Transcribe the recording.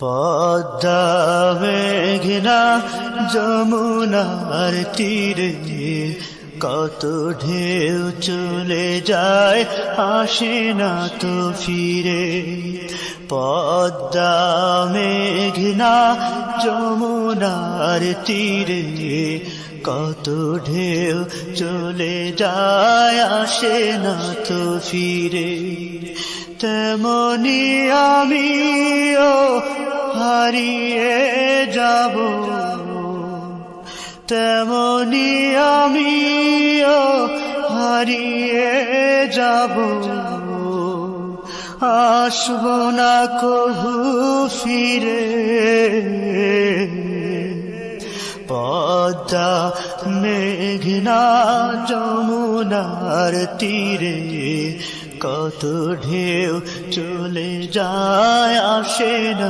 পদ্মা মেঘনা যমুনার তীরে কত ঢেউ চলে যায়, আসে না তো ফিরে। পদ্মা মেঘনা যমুনার তীরে কত ঢেউ চলে যায়, আসে না তো ফিরে। তেমনি আমিও হারিয়ে যাব, তেমনি আমিও হারিয়ে যাব, আসব না কভু ফিরে। পদ্মা মেঘনা যমুনার তীরে কত ঢেউ চলে যায়, আসে না।